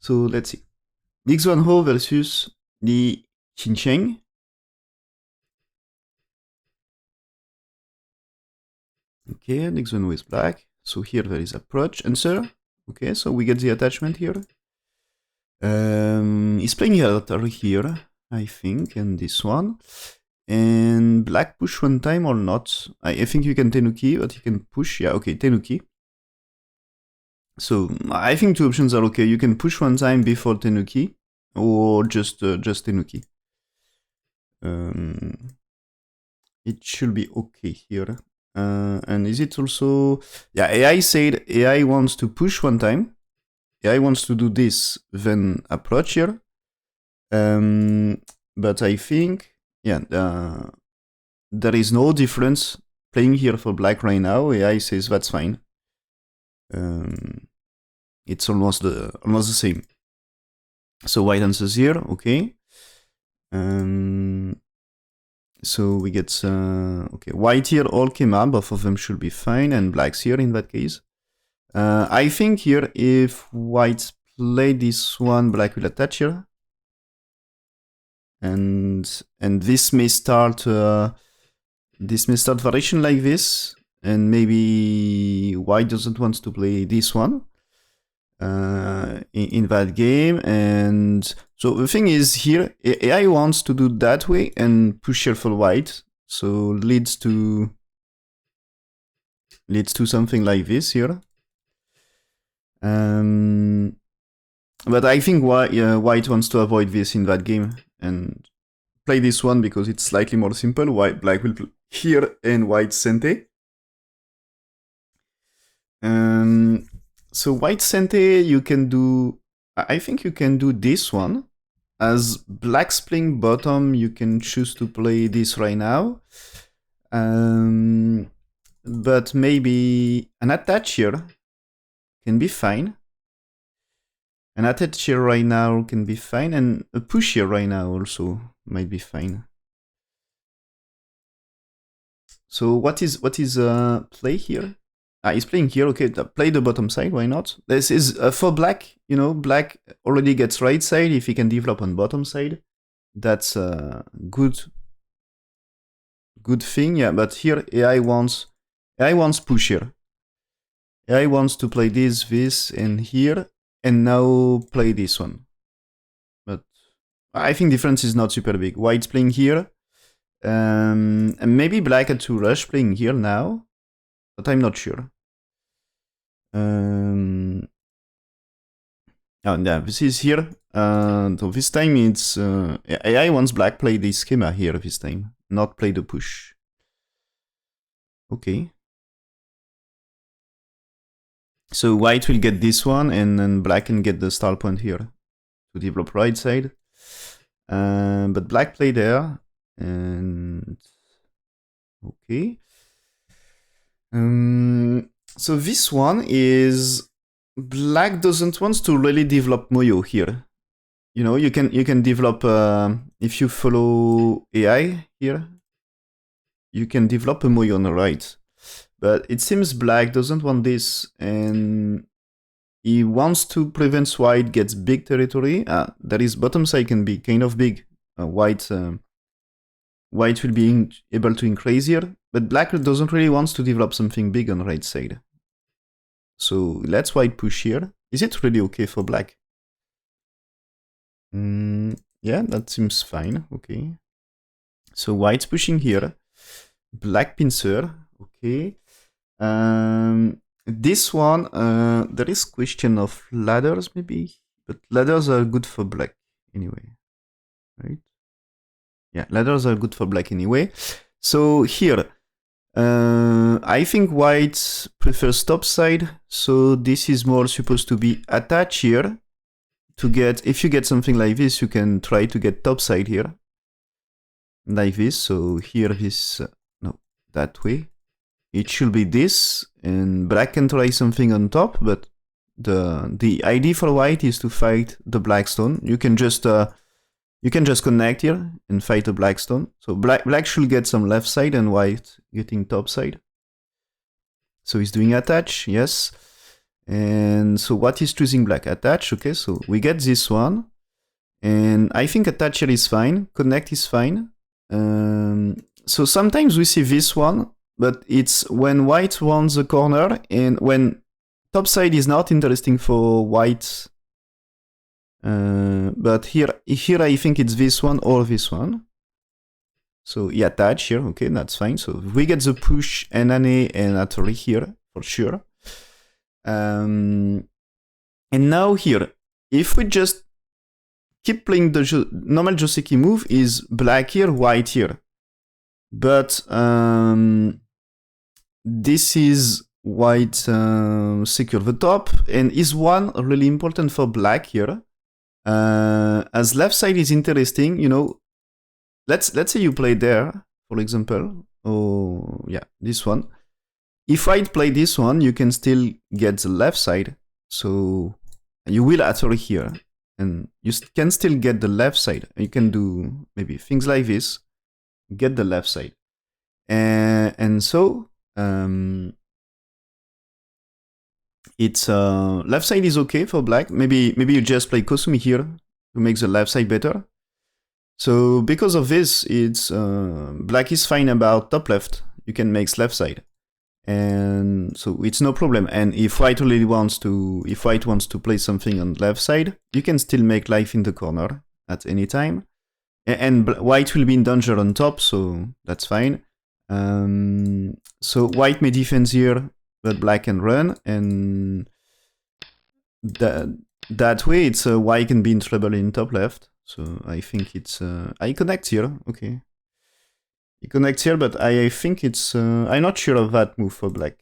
So let's see. Big Xuanhao versus the Qincheng. Okay, Big Xuanhao is black. So here there is approach answer. Okay, so we get the attachment here. He's playing here, I think, and this one. And black push one time or not? I think you can tenuki, but you can push. Yeah, okay, tenuki. So I think two options are okay. You can push one time before tenuki, or just tenuki. It should be okay here. And is it also... Yeah, AI said AI wants to push one time. AI wants to do this, then approach here. But I think, yeah, there is no difference playing here for black right now. AI says that's fine. It's almost the same. So white answers here, okay. So we get, okay, white here all came up, both of them should be fine, and black's here in that case. I think here if white play this one, black will attach here. And this may start variation like this, and maybe white doesn't want to play this one in that game. And so the thing is here, AI wants to do that way and push here for white, so leads to something like this here. But I think white wants to avoid this in that game and play this one because it's slightly more simple. Black will play here and white sente. So white sente, you can do... I think you can do this one. As black's playing bottom, you can choose to play this right now. But maybe an attach here can be fine. An attach here right now can be fine, and a push here right now also might be fine. So what is play here? He's playing here, okay, play the bottom side, why not? This is for black, you know, black already gets right side. If he can develop on bottom side, that's a good thing, yeah. But here AI wants push here. AI wants to play this, and here, and now play this one. But I think difference is not super big. White's playing here, and maybe black had to rush playing here now, but I'm not sure. Oh yeah, this is here. So this time it's AI wants black play the schema here this time, not play the push. Okay. So white will get this one, and then black can get the start point here to develop right side. But black play there, and okay. So this one is black doesn't want to really develop Moyo here. You know, you can develop if you follow AI here, you can develop a Moyo on the right. But it seems black doesn't want this, and he wants to prevent white gets big territory. That is bottom side can be kind of big. White will be able to increase here, but black doesn't really want to develop something big on the right side. So let's white push here. Is it really okay for black? Yeah, that seems fine. Okay. So white's pushing here. Black pincer. Okay. This one, there is question of ladders maybe, but ladders are good for black anyway, right? Yeah, ladders are good for black anyway. So here, I think white prefers top side, so this is more supposed to be attached here to get, if you get something like this, you can try to get top side here, like this. So here this, no, that way. It should be this, and black can try something on top, but the idea for white is to fight the black stone. You can just connect here and fight a black stone. So black should get some left side and white getting top side. So he's doing attach, yes. And so what is choosing black? Attach, okay, so we get this one. And I think attach here is fine, connect is fine. So sometimes we see this one, but it's when white wants the corner and when top side is not interesting for white. But here I think it's this one or this one. So yeah, attach here, okay, that's fine. So we get the push and an A and Atari here for sure. And now here, if we just keep playing the normal Joseki move, is black here, white here. But this is white secure the top, and is one really important for black here. As left side is interesting, you know. Let's say you play there, for example. Oh yeah, this one. If white play this one, you can still get the left side. So you will Atari here, and you can still get the left side. You can do maybe things like this, get the left side, and so it's left side is okay for black. Maybe you just play Kosumi here to make the left side better. So because of this, it's black is fine about top left. You can make left side, and so it's no problem. And if white really wants to, play something on left side, you can still make life in the corner at any time. And white will be in danger on top, so that's fine. So white may defend here, but black can run, and that way it's white can be in trouble in top left. So I think it's I connect here, okay. He connects here, but I think it's I'm not sure of that move for black.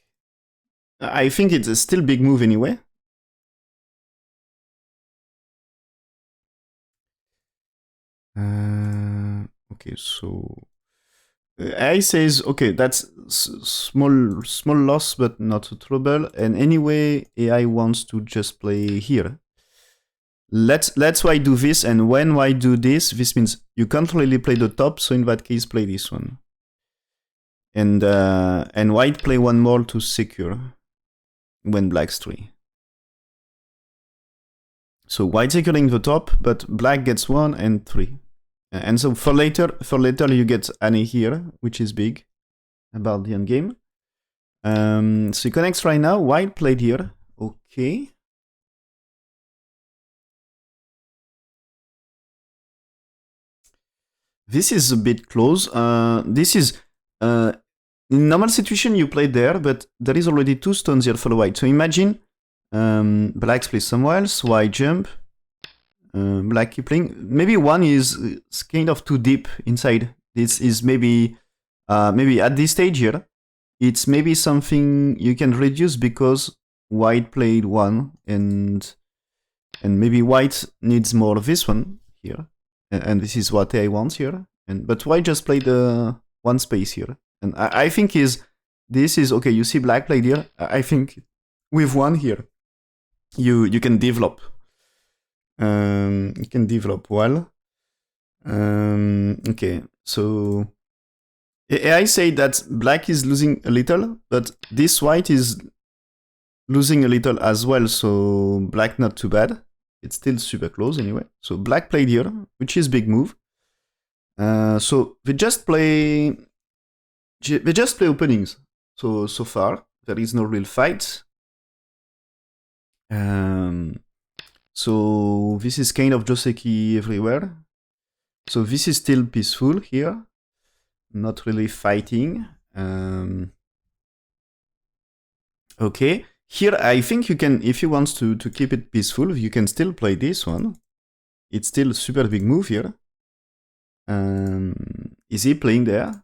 I think it's a still big move anyway. Okay, so I says okay, that's small loss, but not a trouble. And anyway, AI wants to just play here. Let's white do this, and when white do this, this means you can't really play the top. So in that case, play this one. And white play one more to secure when black's 3. So white securing the top, but black gets 1 and 3. And so for later you get Annie here, which is big about the end game. So he connects right now. White played here. Okay. This is a bit close. This is in normal situation you play there, but there is already 2 stones here for white. So imagine black plays somewhere else, white jump, black keep playing. Maybe one is kind of too deep inside. This is maybe at this stage here, it's maybe something you can reduce because white played 1 and maybe white needs more of this one here. And this is what I want here. But white just played the 1 space here. And I think this is okay. You see black played here. I think with 1 here, you can develop. You can develop well. Okay, so I say that black is losing a little, but this white is losing a little as well. So black not too bad. It's still super close anyway. So black played here, which is big move. So they just play openings. So far there is no real fight. So this is kind of Joseki everywhere. So this is still peaceful here, not really fighting. Okay. Here, I think you can, if you want to keep it peaceful, you can still play this one. It's still a super big move here. Is he playing there?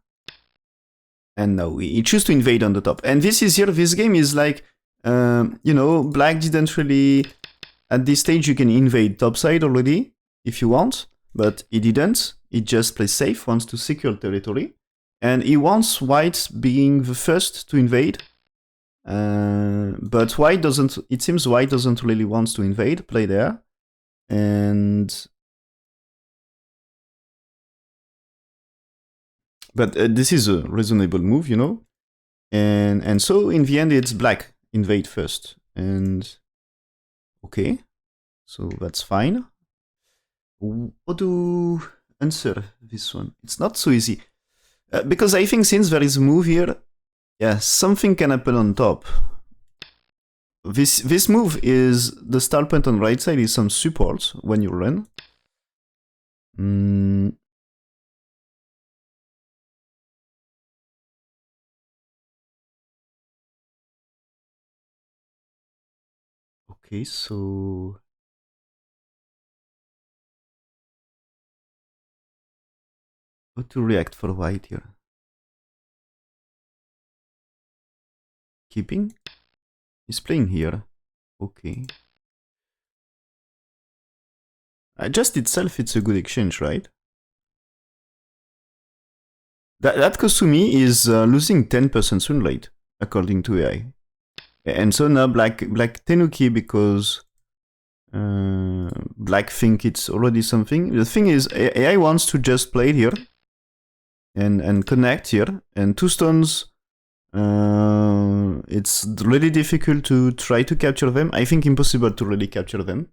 And no, he chooses to invade on the top. And this is here, this game is like, you know, black didn't really, at this stage you can invade topside already, if you want, but he didn't. He just plays safe, wants to secure territory. And he wants white being the first to invade. But white doesn't, it seems white doesn't really want to invade, play there. But this is a reasonable move, you know. And so in the end it's black invade first. and okay, so that's fine. How to answer this one? It's not so easy. Because I think since there is a move here, yeah, something can happen on top. This move is the start point on right side is some support when you run. Okay, so how to react for white here? Keeping? He's playing here. Okay. Just itself, it's a good exchange, right? That Kosumi is losing 10% swing rate, according to AI. And so now black Tenuki because black think it's already something. The thing is, AI wants to just play here and connect here, and two stones. It's really difficult to try to capture them. I think impossible to really capture them.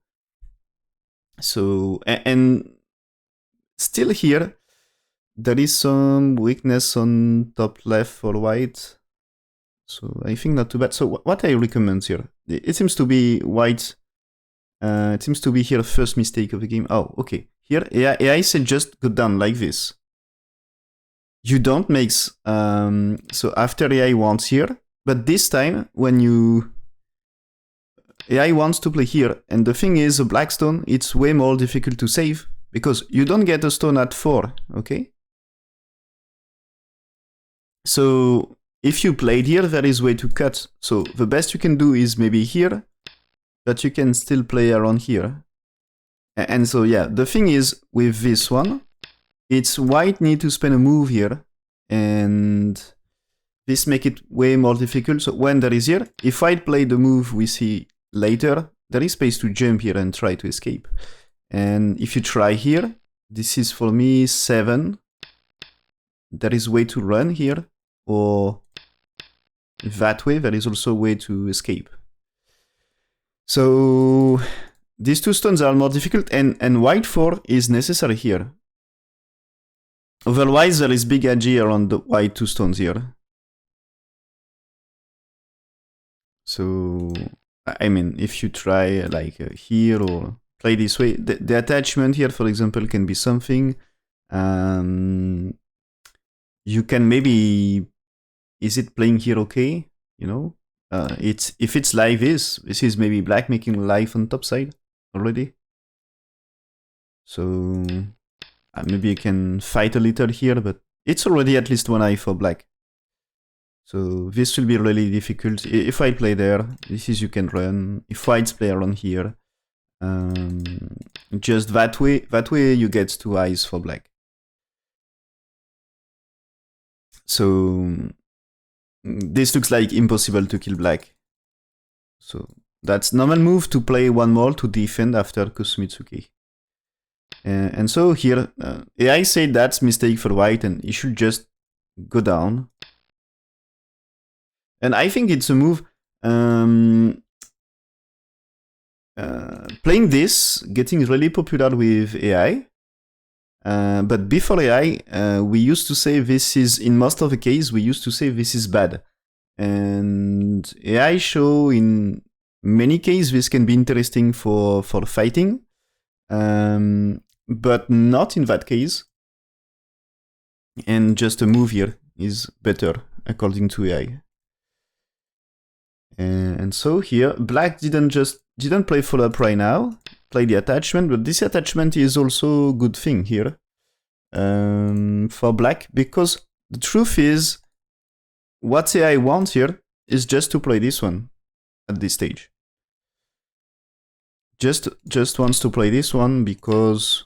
So and still here, there is some weakness on top left for white. So I think not too bad. So what I recommend here, it seems to be white. It seems to be here first mistake of the game. Oh, okay. Here AI said just go down like this. You don't make so after AI wants here, but this time when you AI wants to play here, and the thing is a black stone, it's way more difficult to save because you don't get a stone at 4, okay? So if you played here, there is way to cut. So the best you can do is maybe here, but you can still play around here. And so yeah, the thing is with this one, it's white need to spend a move here, and this make it way more difficult. So when there is here, if white play the move we see later, there is space to jump here and try to escape. And if you try here, this is for me 7. There is way to run here, or that way there is also a way to escape. So these two stones are more difficult, and white 4 is necessary here. Otherwise there is big agi around the white 2 stones here. So I mean, if you try like here or play this way, the attachment here, for example, can be something. You can maybe, is it playing here okay? You know, it's if it's like this is maybe black making life on top side already. So maybe you can fight a little here, but it's already at least 1 eye for black. So this will be really difficult. If I play there, this is you can run. If whites play around here, just that way you get 2 eyes for black. So this looks like impossible to kill black. So that's normal move to play 1 more to defend after Kosumitsuki. And so here, AI said that's mistake for white and he should just go down. And I think it's a move. Playing this, getting really popular with AI. But before AI, we used to say this is, in most of the case, we used to say this is bad. And AI show in many cases this can be interesting for fighting. But not in that case. And just a move here is better, according to AI. And so here, black didn't play follow-up right now, play the attachment, but this attachment is also a good thing here for black, because the truth is, what AI wants here is just to play this one at this stage. Just wants to play this one because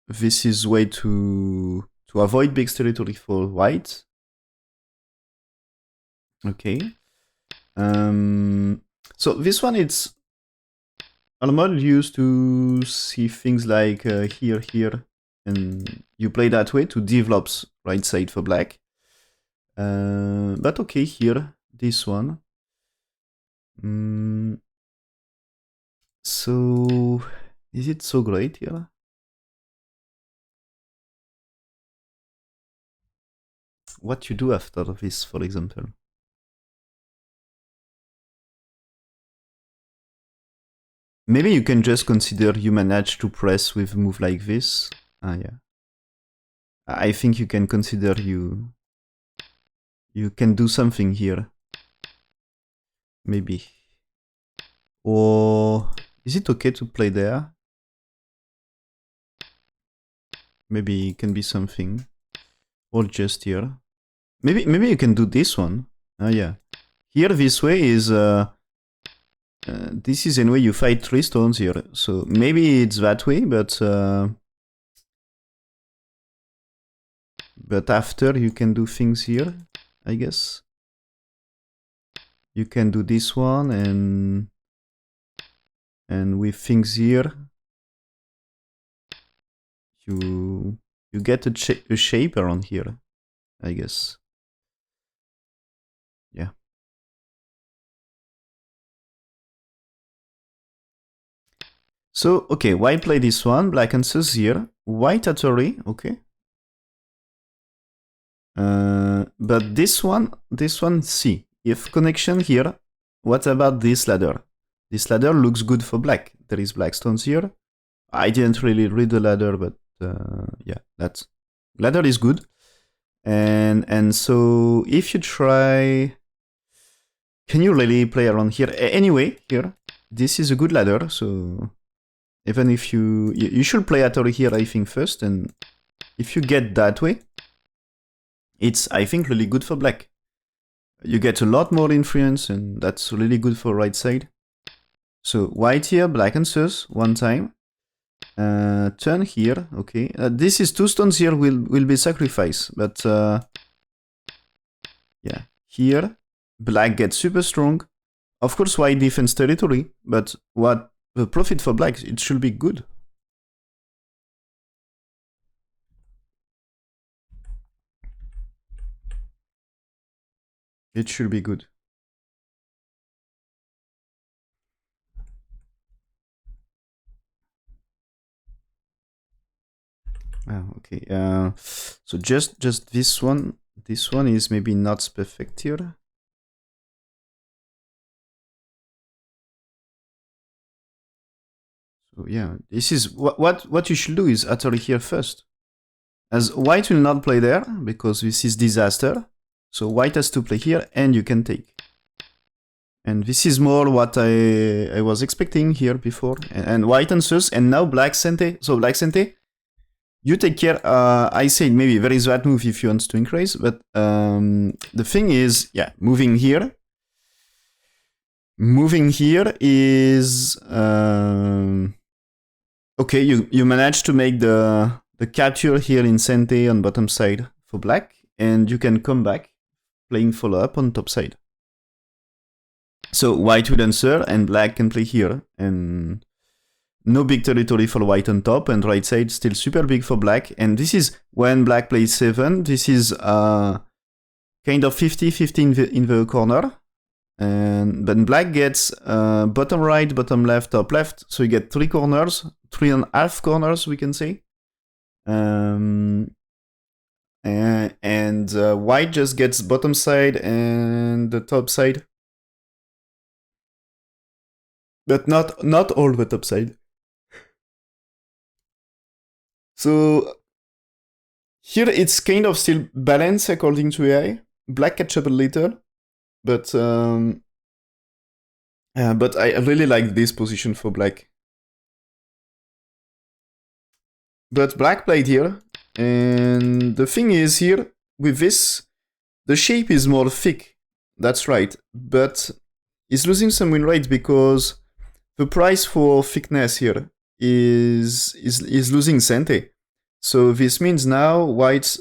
this is way to avoid big territory for white. Okay. So this one, it's normal used to see things like here, and you play that way to develop right side for black. But okay, here, this one. So, is it so great here? What you do after this, for example? Maybe you can just consider you manage to press with a move like this. Ah, yeah. I think you can consider you can do something here. Maybe. Or is it okay to play there? Maybe it can be something. Or just here. Maybe you can do this one. Ah, yeah. Here, this way is this is in way you fight 3 stones here. So maybe it's that way, but after you can do things here, I guess. You can do this one and with things here, you get a shape around here, I guess. Yeah. So, okay, white play this one, black answers here. White at okay. But this one, C. If connection here, what about this ladder? This ladder looks good for black. There is black stones here. I didn't really read the ladder, but yeah, that ladder is good. And so if you try, can you really play around here? Anyway, here, this is a good ladder, so even if you should play Atari here, I think, first, and if you get that way, it's, I think, really good for black. You get a lot more influence, and that's really good for right side. So white here, black answers, one time. Turn here, okay. This is 2 stones here will be sacrificed, but yeah, here, black gets super strong. Of course, white defends territory, but what the profit for black, it should be good. It should be good. Okay. So just this one. This one is maybe not perfect here. So yeah, this is what you should do is Atari here first. As white will not play there because this is disaster. So white has to play here and you can take. And this is more what I was expecting here before. And white answers, and now black sente. So black sente, you take care. I say maybe there is that move if you want to increase, but the thing is, yeah, moving here. Moving here is okay. You manage to make the capture here in Sente on bottom side for black, and you can come back playing follow up on top side. So white will answer, and black can play here, and no big territory for white on top, and right side still super big for black. And this is when black plays 7. This is kind of 50-50 in the corner. And then black gets bottom right, bottom left, top left. So you get 3 corners, 3.5 corners, we can say. And white just gets bottom side and the top side. But not all the top side. So here it's kind of still balanced according to AI. Black catch up a little, but I really like this position for black. But black played here, and the thing is here with this, the shape is more thick. That's right, but he's losing some win rates because the price for thickness here is losing Sente. So this means now white,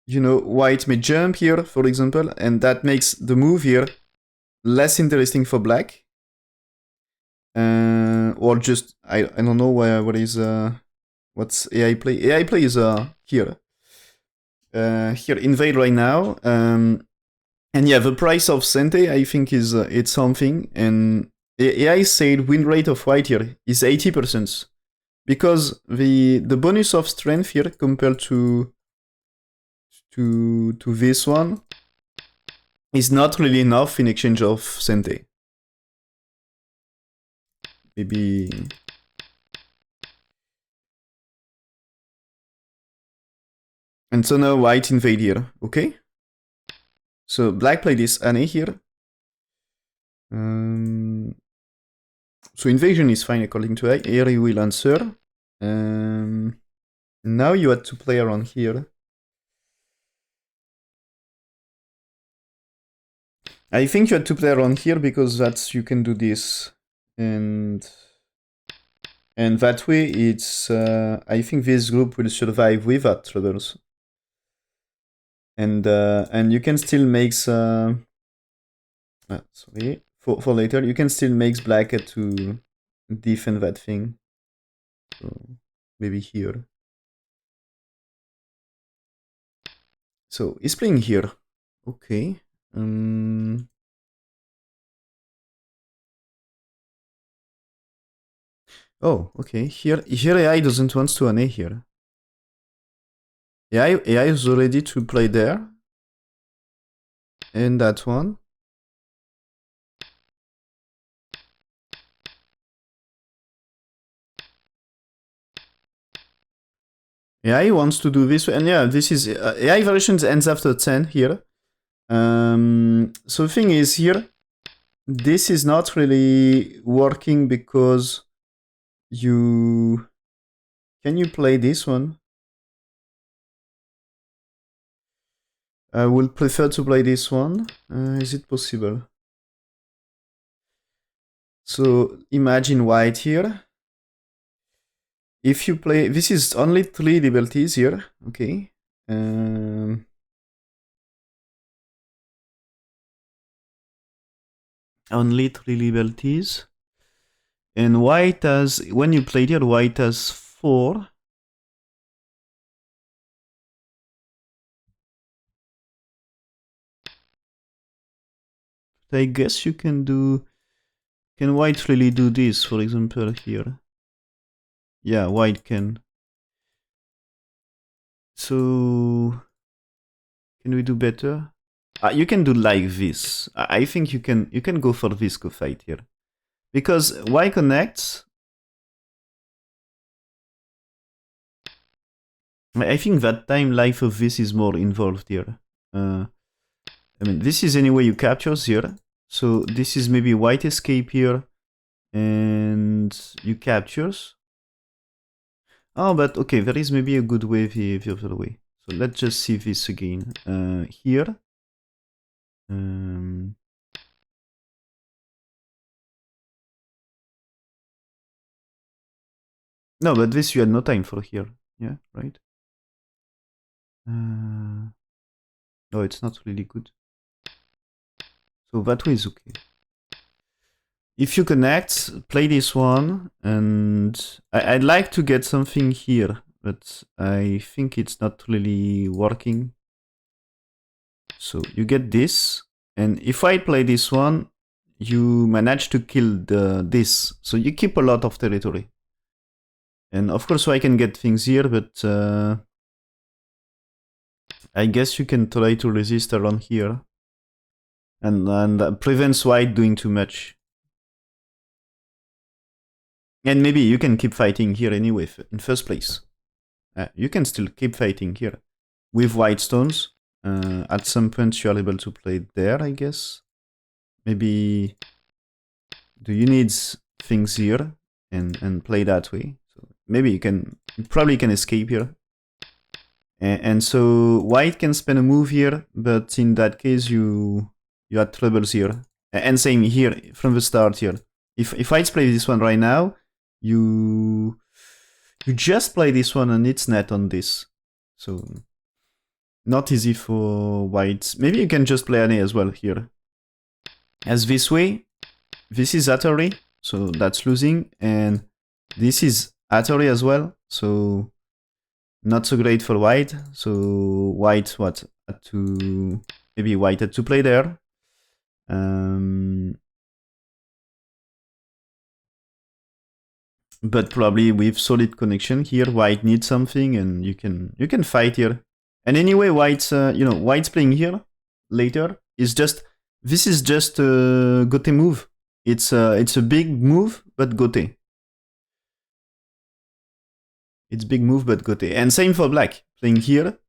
white may jump here, for example, and that makes the move here less interesting for black. Or just, I don't know what is, what's AI play? AI play is here. Here, invade right now. And yeah, the price of Sente, I think, is it's something. And AI said win rate of white here is 80%. Because the bonus of strength here compared to this one is not really enough in exchange of Sente. Maybe. And so now white invade here, okay? So black play this Ane here. So invasion is fine according to I. Here he will answer. Now you had to play around here. I think you had to play around here because that's you can do this, and that way it's. I think this group will survive without troubles, and you can still make. Sorry, for later you can still make black to defend that thing. So maybe here. So he's playing here. Okay. Oh, okay. Here AI doesn't want to an A here. AI is ready to play there. And that one. AI wants to do this, and yeah, this is AI versions ends after 10 here. So the thing is here, this is not really working because can you play this one? I would prefer to play this one. Is it possible? So imagine white here. If you play, this is only 3 liberties here, okay. Only 3 liberties. And white has, when you played here, white has 4. I guess you can white really do this, for example, here? Yeah, white can. So, can we do better? You can do like this. I think you can go for this go fight here. Because white connects. I think that time life of this is more involved here. I mean, this is anyway you captures here. So this is maybe white escape here. And you captures. Oh, but okay, there is maybe a good way the other way. So let's just see this again. Here. No, but this you had no time for here. Yeah, right? No, it's not really good. So that way is okay. If you connect, play this one, and I'd like to get something here, but I think it's not really working. So you get this, and if I play this one, you manage to kill this, so you keep a lot of territory. And of course I can get things here, but I guess you can try to resist around here. And prevents white doing too much. And maybe you can keep fighting here anyway, in first place. You can still keep fighting here. With white stones, at some point you are able to play there, I guess. Maybe... Do you need things here and play that way? So maybe you probably can escape here. And so white can spend a move here, but in that case you had troubles here. And same here, from the start here. If white play this one right now, you just play this one and it's net on this. So not easy for whites. Maybe you can just play an A as well here. As this way, this is Atari, so that's losing, and this is Atari as well, so not so great for white. So white had to maybe white had to play there. But probably with solid connection here, white needs something, and you can fight here. And anyway, white's white's playing here later. This is just a Gote move. It's a big move, but Gote. It's big move, but Gote. And same for black, playing here,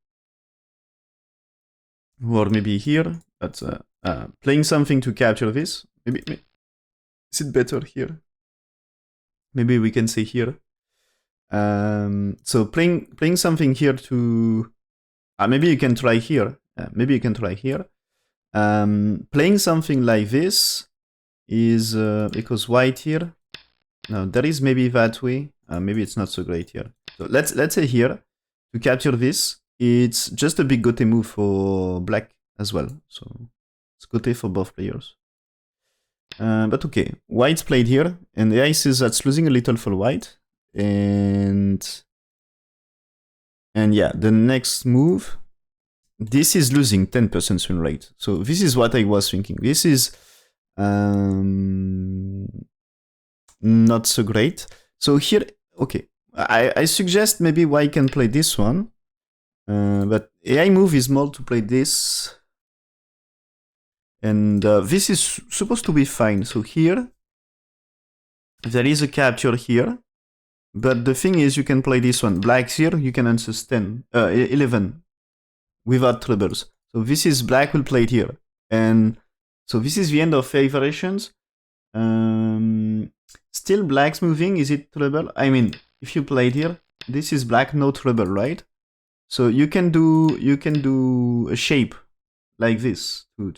or maybe here, but playing something to capture this. Maybe is it better here? Maybe we can say here. So playing something here to maybe you can try here. Maybe you can try here. Playing something like this is because white here. No, there is maybe that way. Maybe it's not so great here. So let's say here to capture this. It's just a big Gote move for black as well. So it's Gote for both players. But okay, white's played here, and the AI says that's losing a little for white. And yeah, the next move, this is losing 10% win rate. So this is what I was thinking. This is not so great. So here, okay, I suggest maybe white can play this one. But AI move is more to play this. And this is supposed to be fine. So here, there is a capture here. But the thing is, you can play this one. Black's here, you can answer 11 without troubles. So this is black will play it here. And so this is the end of favorizations. Still black's moving. Is it trouble? I mean, if you played here, this is black, no trouble, right? So you can do a shape like this to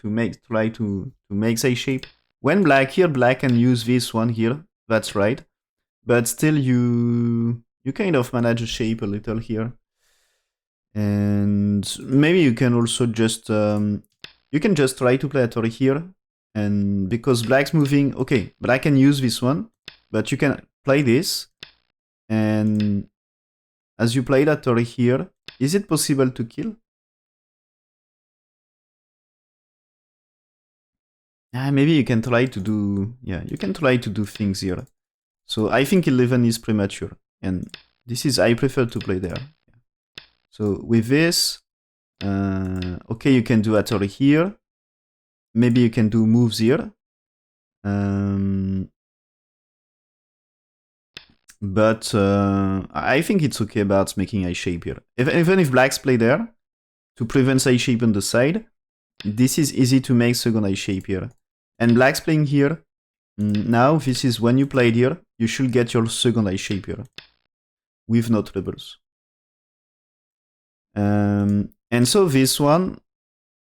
try to make a shape. When black here, black can use this one here. That's right. But still, you kind of manage a shape a little here. And maybe you can also just try to play a Tori here. And because black's moving, okay, black can use this one, but you can play this. And as you play that Tori here, is it possible to kill? Maybe you can try to do, you can try to do things here. So I think 11 is premature, and this is, I prefer to play there. So with this, okay, you can do Atari here. Maybe you can do moves here. But I think it's okay about making a shape here. Even if blacks play there, to prevent a shape on the side, this is easy to make second eye shape here. And black's playing here. Now, this is when you played here, you should get your second eye shape here. With no troubles. And so this one,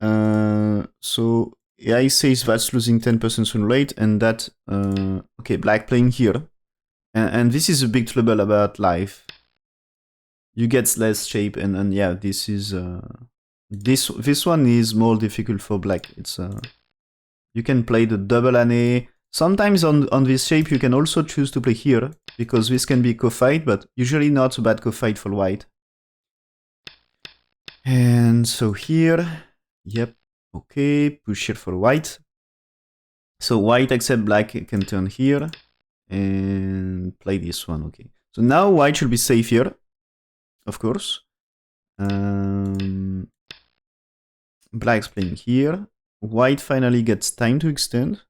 so AI says that's losing 10% win rate, and that, okay, black playing here. And this is a big trouble about life. You get less shape, and yeah, this is, this one is more difficult for black. It's, you can play the double année. Sometimes on this shape, you can also choose to play here, because this can be co-fight, but usually not a bad co-fight for white. And so here, yep, okay, push here for white. So white except black can turn here and play this one, okay. So now white should be safe here, of course. Black's playing here. White finally gets time to extend.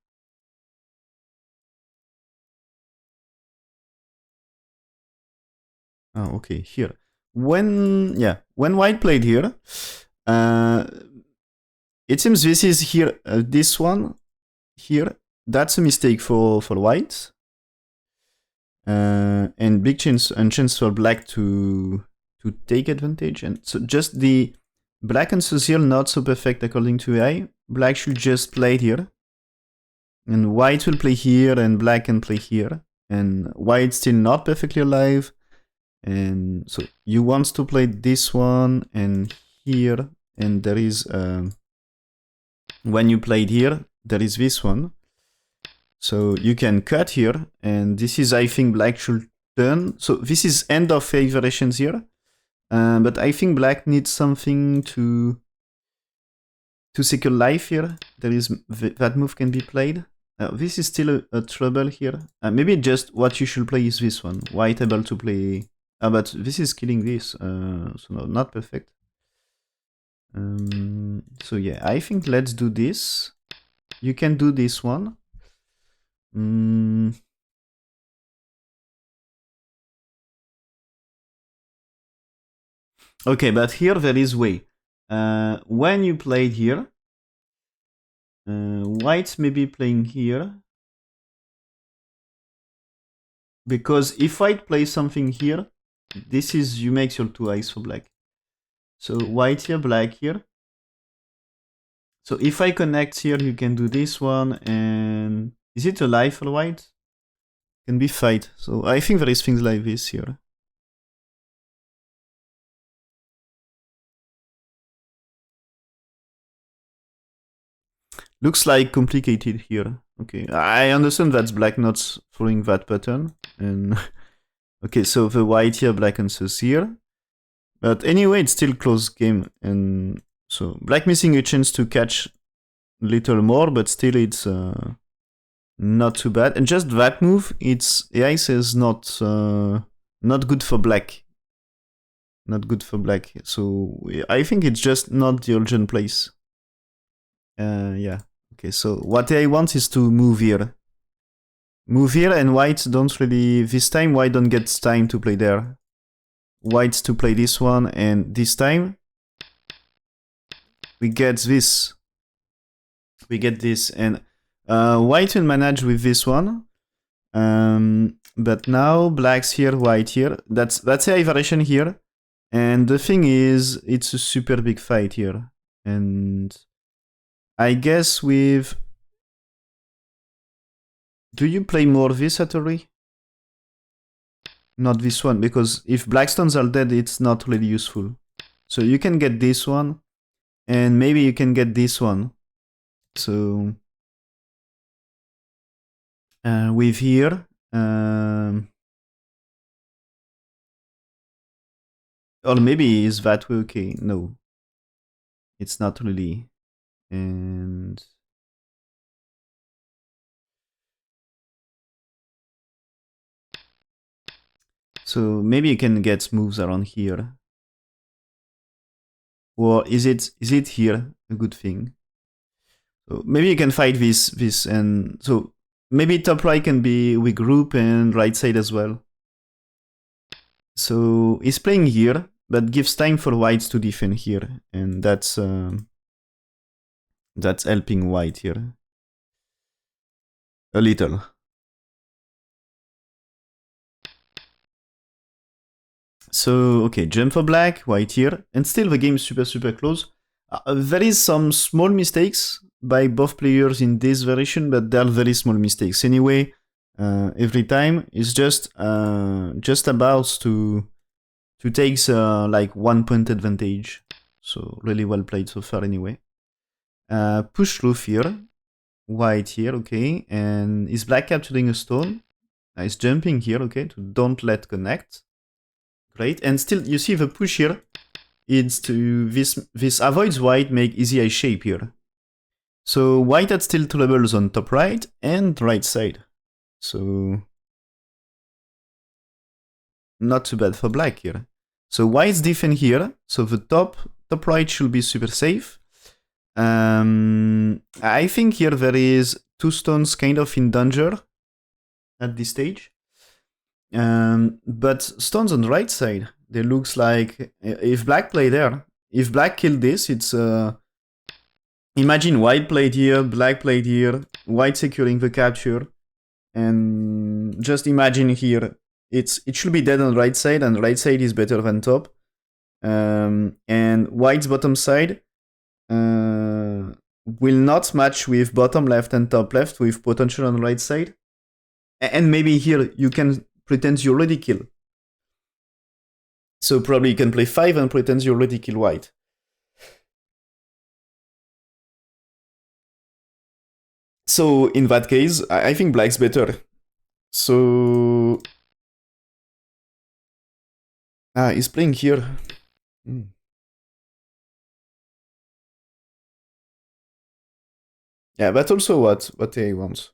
Oh, okay, here. When white played here, it seems this is here, this one here, that's a mistake for white. And big chance for black to take advantage. And so just the black and social not so perfect according to AI. Black should just play here. And white will play here, and black can play here. And white still not perfectly alive. And so you want to play this one and here, and there is when you played here, there is this one. So you can cut here, and this is, I think, black should turn. So this is end of favorations here, but I think black needs something to to secure life here. There is that move can be played. This is still a trouble here. Maybe just what you should play is this one. White able to play. But this is killing this. So no, not perfect. So yeah, I think let's do this. You can do this one. Okay, but here there is way. When you played here, white may be playing here. Because if white plays something here, this is, you make your 2 eyes for black. So white here, black here. So if I connect here, you can do this one, and is it alive for white? Can be fight. So I think there is things like this here. Looks like complicated here. Okay, I understand that's black not following that pattern. And okay, so the white here, black answers here. But anyway, it's still close game. And so black missing a chance to catch a little more, but still it's not too bad. And just that move, it's AI says not good for black. Not good for black. So I think it's just not the urgent place. Yeah. Okay, so what I want is to move here. Move here, and white don't really... This time, white don't get time to play there. White's to play this one, and this time, we get this. We get this, and white will manage with this one. But now, black's here, white here. That's a variation here. And the thing is, it's a super big fight here. And I guess with... Do you play more this Atari? Not this one, because if black stones are dead, it's not really useful. So you can get this one, and maybe you can get this one. So with here, or maybe is that way? Okay, no, it's not really. And so maybe you can get moves around here. Or is it here a good thing? So maybe you can fight this, and so maybe top right can be with group and right side as well. So he's playing here, but gives time for whites to defend here, and that's helping white here a little. So okay, jump for black, white here, and still the game is super close. There is some small mistakes by both players in this variation, but they're very small mistakes anyway. Every time it's just about to take like 1 point advantage. So really well played so far anyway. Push roof here, white here, okay, and is black capturing a stone? It's jumping here, okay, to don't let connect. Great, and still you see the push here. It's to this avoids white make easy eye shape here. So white had still troubles on top right and right side. So not too bad for black here. So white's defend here. So the top right should be super safe. I think here there is 2 stones kind of in danger at this stage. But stones on the right side, they looks like if black play there, if black killed this, it's imagine white played here, black played here, white securing the capture, and just imagine here, it should be dead on the right side, and right side is better than top. And white's bottom side will not match with bottom left and top left with potential on the right side. And maybe here you can pretend you already kill. So probably you can play 5 and pretend you already kill white. So in that case, I think black's better. So he's playing here. Yeah, but also what AI wants.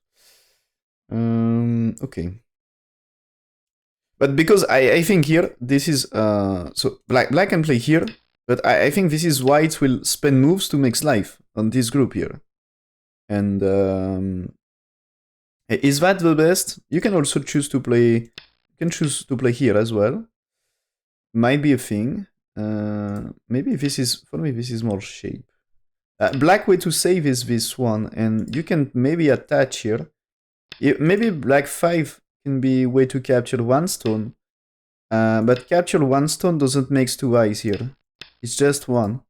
Okay. But because I think here this is so black can play here, but I think this is white will spend moves to make life on this group here. And is that the best? You can also choose to play. You can choose to play here as well. Might be a thing. Maybe this is for me. This is more shape. Black way to save is this one, and you can maybe attach here. Maybe black 5 can be way to capture one stone, but capture one stone doesn't make two eyes here. It's just one.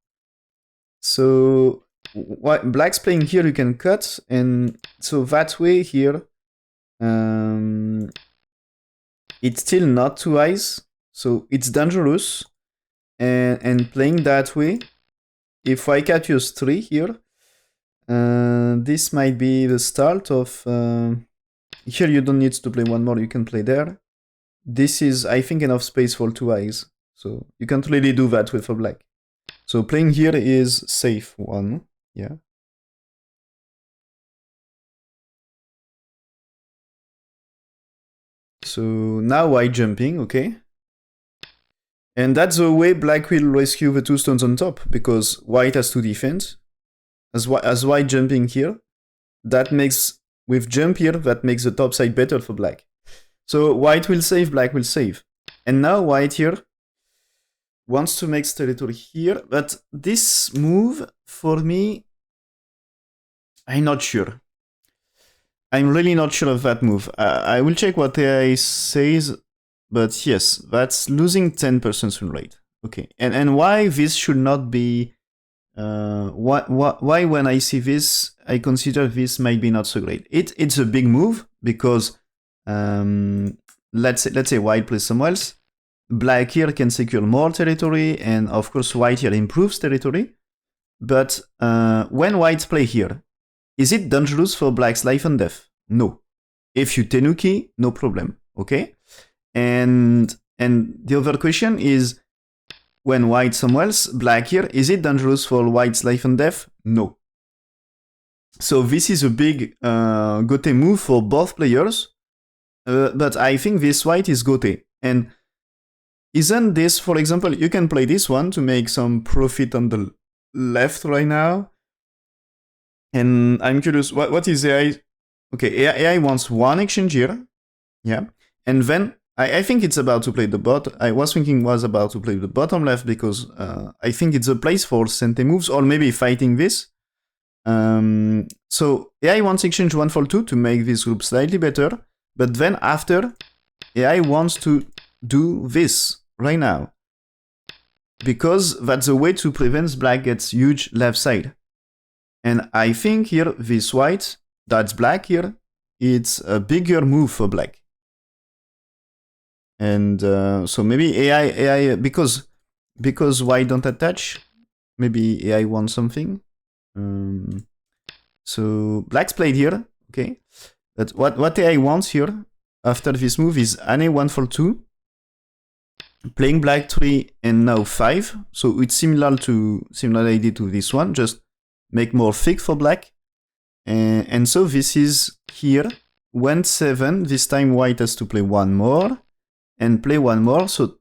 So what black's playing here, you can cut, and so that way here, it's still not two eyes, so it's dangerous. And playing that way, if I capture 3 here, this might be the start of. Here you don't need to play one more, you can play there. This is, I think, enough space for two eyes. So you can't really do that with a black. So playing here is safe one, yeah. So now white jumping, okay. And that's the way black will rescue the 2 stones on top, because white has to defend. As white jumping here, that makes, with jump here, that makes the top side better for black. So white will save, black will save. And now white here wants to make territory here, but this move, for me, I'm not sure. I'm really not sure of that move. I will check what AI says, but yes, that's losing 10% win rate. Okay, and why this should not be... why when I see this, I consider this might be not so great. It's a big move, because let's say white plays somewhere else. Black here can secure more territory, and of course white here improves territory. But when white play here, is it dangerous for black's life and death? No. If you tenuki, no problem. Okay? And the other question is, when white somewhere else, black here, is it dangerous for white's life and death? No. So this is a big gote move for both players. But I think this white is gote. And isn't this, for example, you can play this one to make some profit on the left right now. And I'm curious, what is AI? Okay, AI wants one exchange here. Yeah. And then I think it's about to play the bot. I was thinking was about to play the bottom left, because I think it's a place for Sente moves, or maybe fighting this. So AI wants exchange 1 for 2 to make this group slightly better. But then after, AI wants to do this right now, because that's a way to prevent black gets huge left side. And I think here, this white, that's black here, it's a bigger move for black. And so maybe AI because white don't attach, maybe AI wants something. So black's played here, okay. But what AI wants here after this move is Ane 1 for 2, playing black 3 and now 5. So it's similar idea to this one, just make more thick for black. And so this is here, went 7, this time white has to play one more, and play one more, so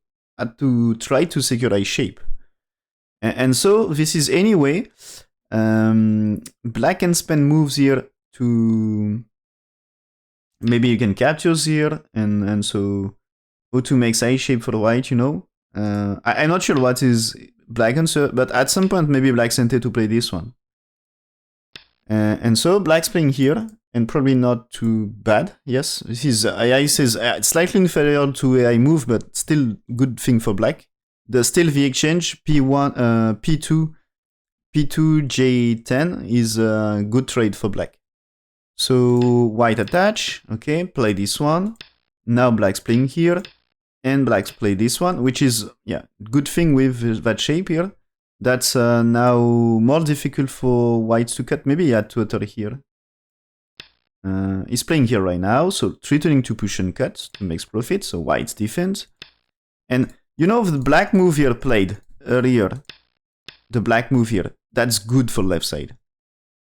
to try to secure a shape. And so this is anyway, black can spend moves here to... Maybe you can capture here, and so how to make side shape for white, you know. I'm not sure what is black answer, but at some point maybe black's intended to play this one. And so black's playing here, and probably not too bad. Yes, this is AI says it's slightly inferior to AI move, but still good thing for black. Still the exchange P1, P2 J10 is a good trade for black. So white attach, okay, play this one. Now black's playing here, and black's play this one, which is, yeah, good thing with that shape here. That's now more difficult for whites to cut. Maybe he had to utter here. He's playing here right now, so threatening to push and cut to make profit, so white's defense. And you know the black move here played earlier, the black move here, that's good for left side.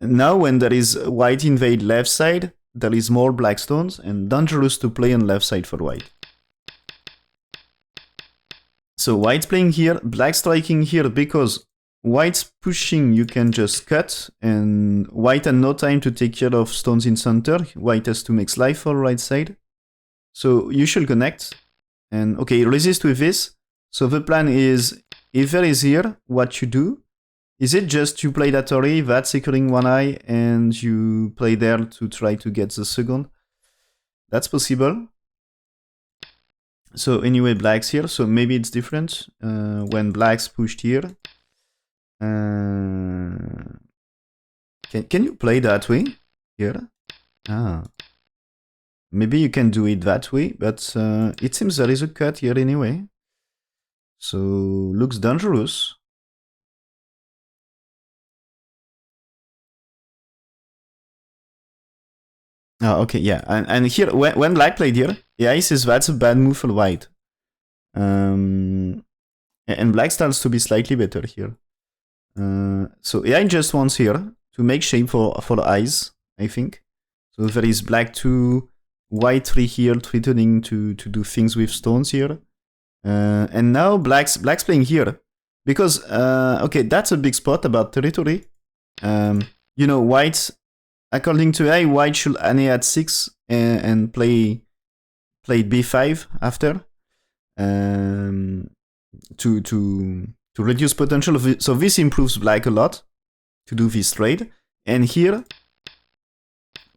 Now when there is white invade left side, there is more black stones and dangerous to play on left side for white. So white's playing here, black striking here because white's pushing, you can just cut, and white had no time to take care of stones in center. White has to make life for right side. So you should connect. And okay, resist with this. So the plan is, if there is here, what you do, is it just you play that ori, that securing one eye, and you play there to try to get the second? That's possible. So anyway, black's here, so maybe it's different when black's pushed here. Can you play that way here? Ah, maybe you can do it that way, but it seems there is a cut here anyway. So looks dangerous. Oh, okay, yeah, and here when black played here, yeah, he says that's a bad move for white. And black starts to be slightly better here. So AI just wants here to make shape for the eyes, I think. So there is black 2, white 3 here, threatening to do things with stones here. And now black's playing here. Because, okay, that's a big spot about territory. You know, white, according to AI, white should ane at 6 and play b5 after. To reduce potential of it. So this improves black a lot to do this trade. And here,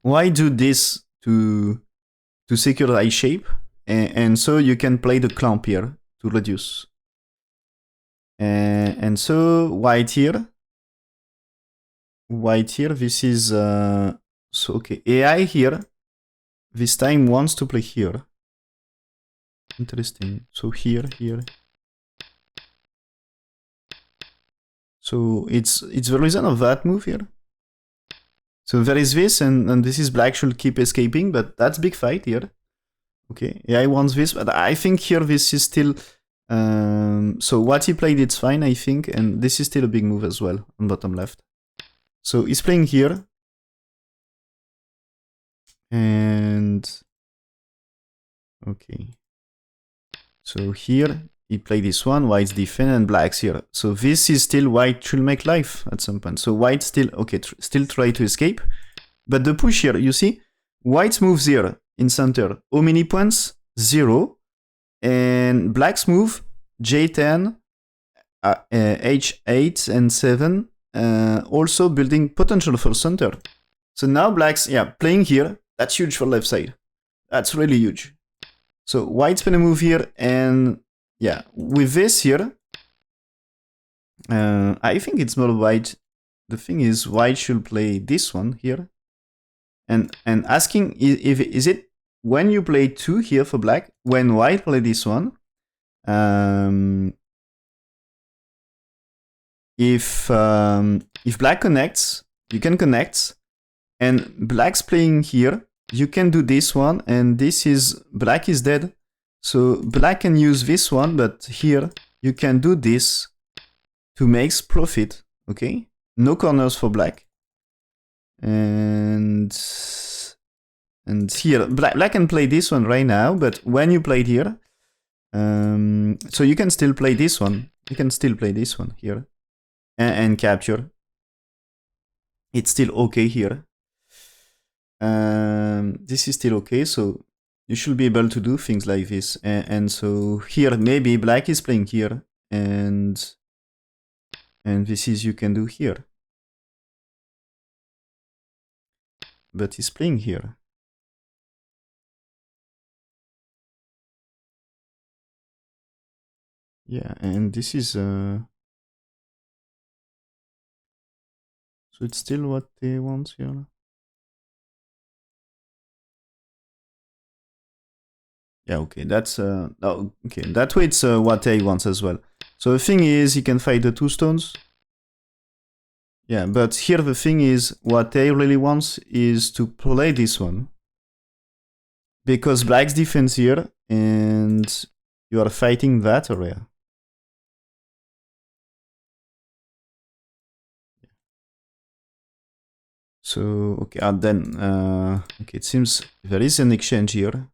why do this to secure the eye shape? And so you can play the clamp here to reduce. And so white here, this is so okay. AI here this time wants to play here. Interesting. So here. So it's the reason of that move here. So there is this, and this is black should keep escaping, but that's big fight here. Okay, yeah, he wants this, but I think here this is still... so what he played, it's fine, I think, and this is still a big move as well, on bottom left. So he's playing here. And... okay. So here, he played this one, white's defend, and black's here. So this is still white should make life at some point. So white still, okay, still try to escape. But the push here, you see, white's moves here in center. How many points? 0. And black's move, J10, H8 and 7, also building potential for center. So now black's, yeah, playing here, that's huge for left side. That's really huge. So white's gonna move here, and yeah, with this here, I think it's more white. The thing is, white should play this one here, and asking if is it when you play 2 here for black, when white play this one, if black connects, you can connect, and black's playing here, you can do this one, and this is, black is dead. So black can use this one, but here you can do this to make profit, okay? No corners for black. And here, black can play this one right now, but when you played here, so you can still play this one. You can still play this one here and capture. It's still okay here. This is still okay, so you should be able to do things like this. And so here, maybe black is playing here, and this is you can do here. But he's playing here. Yeah, and this is... so it's still what they want here. Yeah, okay, that's oh, okay. That way it's what he wants as well. So the thing is, he can fight the 2 stones. Yeah, but here the thing is, what he really wants is to play this one, because black's defense here, and you are fighting that area. So, okay, then, okay, it seems there is an exchange here.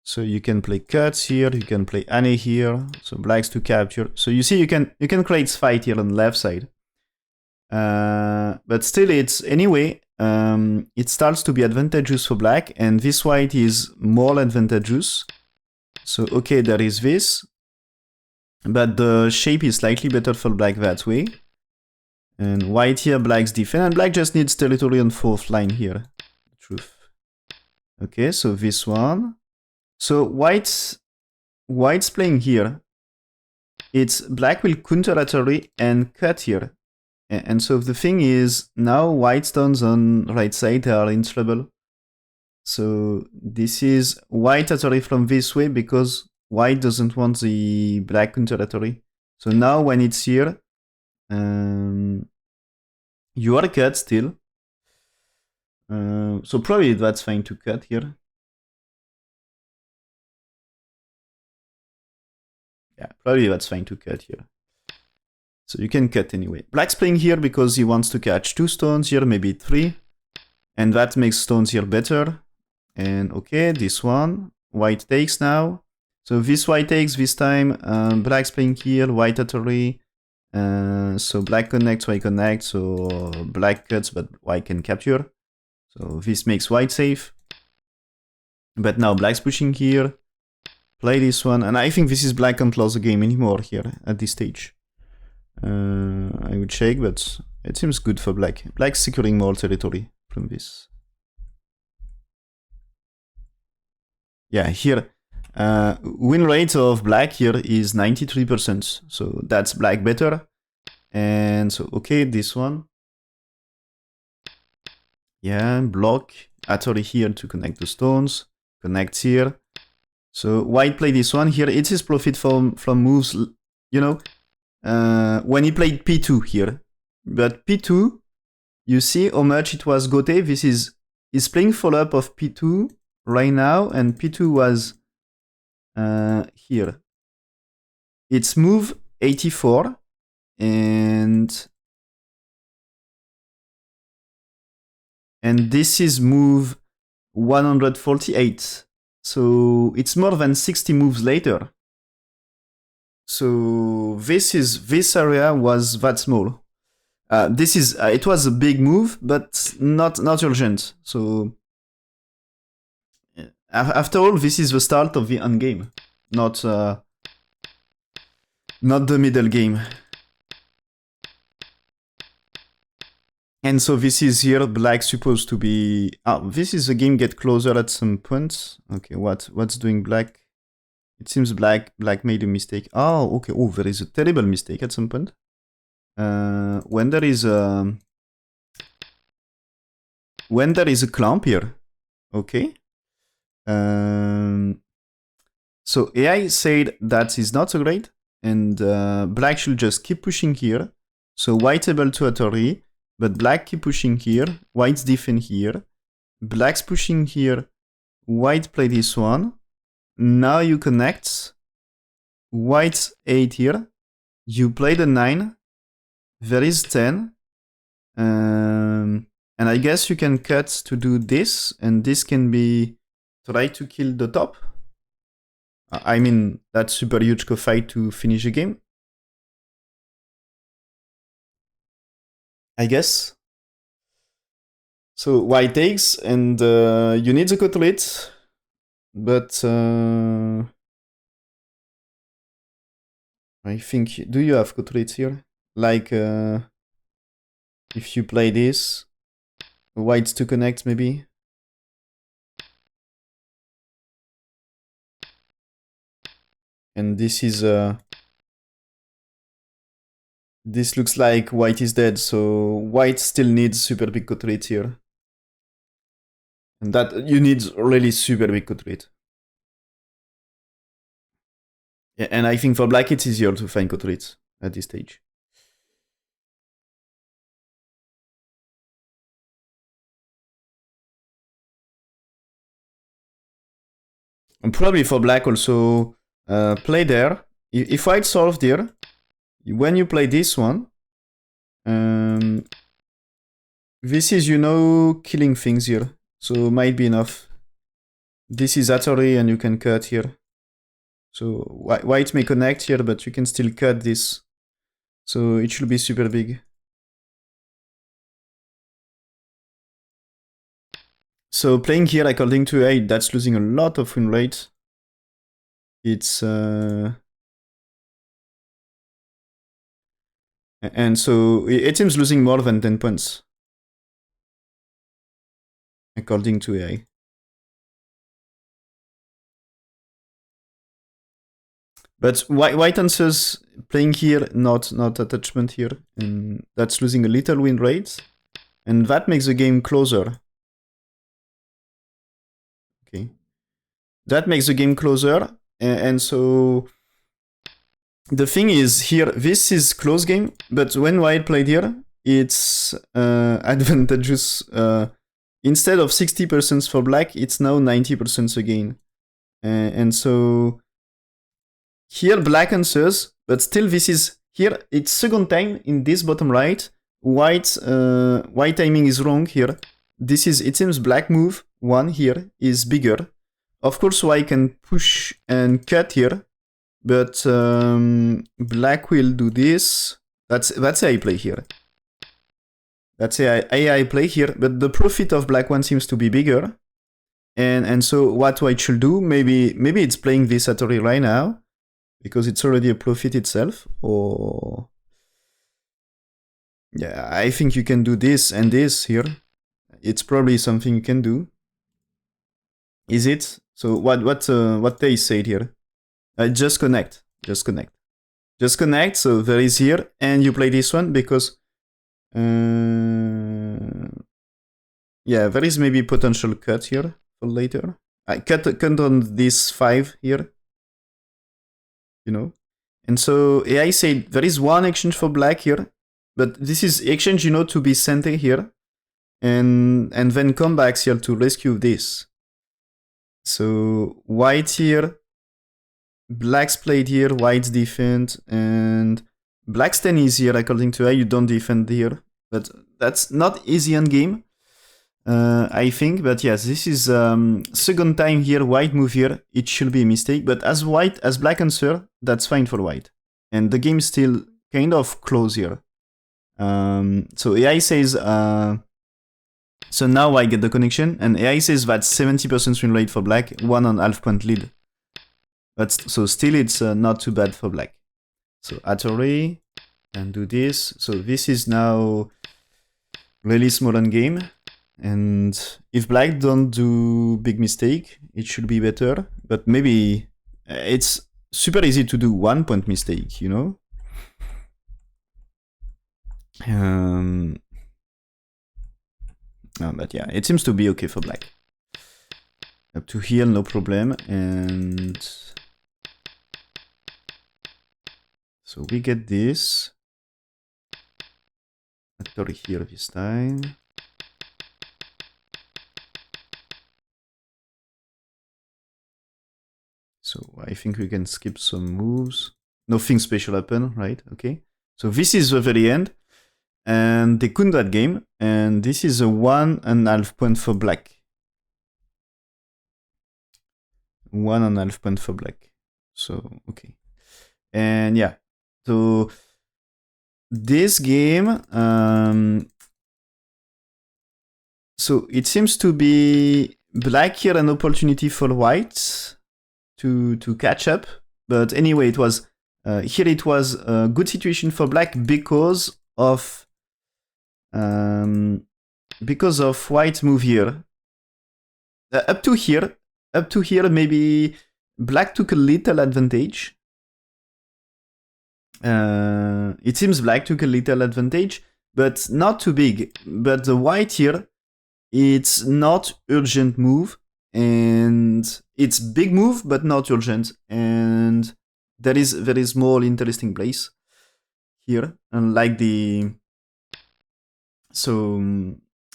So you can play cuts here, you can play Annie here, so blacks to capture. So you see, you can create fight here on the left side. But still, it's anyway, it starts to be advantageous for black, and this white is more advantageous. So okay, there is this, but the shape is slightly better for black that way. And white here, black's defend, and black just needs territory on 4th line here. Truth. Okay, so this one. So white's playing here. It's black will counter Atari and cut here. And so the thing is, now white stones on right side are in trouble. So this is white Atari from this way because white doesn't want the black counter Atari. So now when it's here, you are cut still. So probably that's fine to cut here. Yeah, probably that's fine to cut here. So you can cut anyway. Black's playing here because he wants to catch 2 stones here, maybe 3. And that makes stones here better. And okay, this one. White takes now. So this white takes this time. Black's playing here, white Atari. So black connects, white connects. So black cuts, but white can capture. So this makes white safe. But now black's pushing here. Play this one. And I think this is black can't lose the game anymore here at this stage. I would check, but it seems good for black. Black's securing more territory from this. Yeah, here, win rate of black here is 93%. So that's black better. And so, okay, this one. Yeah, block. Atari here to connect the stones. Connects here. So white play this one here. It's his profit from moves, you know. When he played P2 here. But P2, you see how much it was Gote. This is playing follow-up of P2 right now, and P2 was here. It's move 84, and this is move 148. So it's more than 60 moves later. So this area was that small. It was a big move, but not urgent. So after all, this is the start of the end game, not the middle game. And so this is here, black supposed to be. This is the game get closer at some point. Okay, what's doing black? It seems black made a mistake. Oh, okay. Oh, there is a terrible mistake at some point. When there is a clamp here, okay. So AI said that is not so great, and black should just keep pushing here. So white able to Atari, but black keep pushing here. White's defend here. Black's pushing here. White play this one. Now you connect. White's 8 here. You play the 9. There is 10. And I guess you can cut to do this. And this can be try to kill the top. I mean, that's super huge fight to finish the game. I guess. So white takes, and you need the cutlet. But I think, do you have cutlets here? Like if you play this, whites to connect maybe. And this is this looks like white is dead, so white still needs super big cutlet here. And that you need really super big cutlet. Yeah, and I think for black it's easier to find cutlets at this stage. And probably for black also play there. If white solved here, when you play this one, This is, you know, killing things here. So might be enough. This is Atari and you can cut here. So white may connect here, but you can still cut this. So it should be super big. So playing here according to AI, that's losing a lot of win rate. It's and so it seems losing more than 10 points according to AI. But white answers playing here, not attachment here, and that's losing a little win rate, and that makes the game closer. Okay, that makes the game closer, and so the thing is here, this is close game, but when white played here, it's advantageous. Instead of 60% for black, it's now 90% again, and so here black answers, but still this is here. It's second time in this bottom right. White timing is wrong here. This is, it seems black move one here is bigger. Of course, white can push and cut here, but black will do this. That's AI play here. That's AI play here, but the profit of black one seems to be bigger. And so what white should do, maybe it's playing this Atari right now, because it's already a profit itself, or yeah, I think you can do this and this here. It's probably something you can do. Is it? So what they said here? Just connect. Just connect. So there is here, and you play this one because yeah, there is maybe potential cut here for later. I cut on this 5 here. You know, and so AI said there is one exchange for black here, but this is exchange, you know, to be sent here, and then come back here to rescue this. So white here, black's played here, white's defend, and black's 10 is here according to AI. You don't defend here, but that's not easy on game. I think, but yes, this is second time here, white move here, it should be a mistake, but as black answer, that's fine for white. And the game is still kind of close here. So AI says, so now I get the connection, and AI says that 70% win rate for black, 1.5 point lead. But so still it's not too bad for black. So Atari, and do this. So this is now really small on game. And if black don't do big mistake, it should be better. But maybe it's super easy to do 1 point mistake, you know? But yeah, it seems to be okay for black. Up to here, no problem. And so we get this. Atari here this time. So I think we can skip some moves. Nothing special happen, right? Okay. So this is the very end. And they couldn't that game. And this is a 1.5 point for black. 1.5 point for black. So, okay. And yeah. So this game, so it seems to be black here an opportunity for white to catch up, but anyway, it was here it was a good situation for black because of white move here. Up to here maybe black took a little advantage. It seems black took a little advantage, but not too big. But the white here, it's not urgent move, and it's big move, but not urgent. And there is more interesting place here, unlike the. So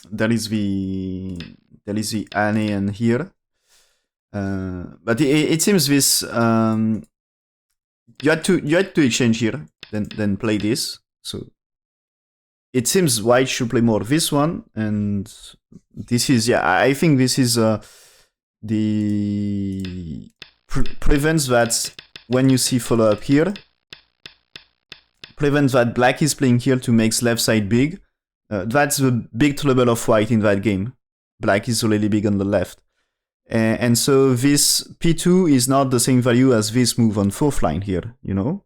there is the Anne and here, but it seems this you had to exchange here, then play this. So it seems white should play more this one, and this is, yeah, I think this is the prevents that when you see follow up here, prevents that black is playing here to make left side big. That's the big trouble of white in that game. Black is really big on the left. And so this P2 is not the same value as this move on 4th line here, you know?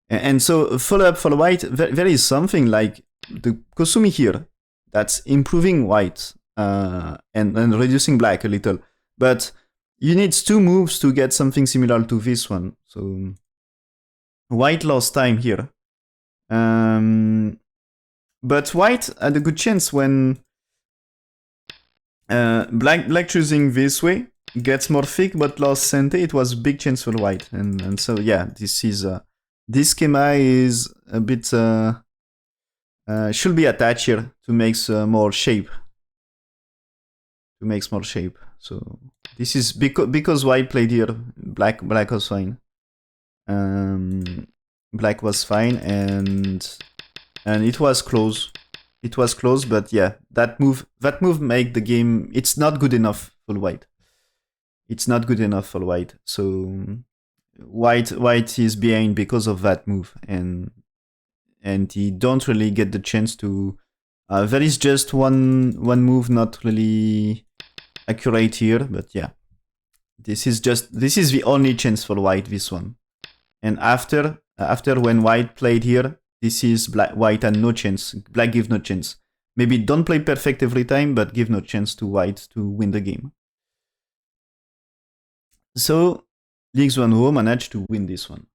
And so follow up for white, there is something like the Kosumi here that's improving white and reducing black a little. But you need 2 moves to get something similar to this one. So white lost time here. But white had a good chance when black choosing this way gets more thick but lost center. It was a big chance for white, and so yeah, this is this schema is a bit should be attached here to make more shape. So this is because white played here. Black was fine. Black was fine, and it was close. It was close, but yeah, that move make the game. It's not good enough for white. It's not good enough for white. So white is behind because of that move, and he don't really get the chance to. There is just one move not really accurate here, but yeah, this is the only chance for white. This one, and after when white played here. This is white and no chance. Black give no chance. Maybe don't play perfect every time, but give no chance to white to win the game. So Xuanhao managed to win this one.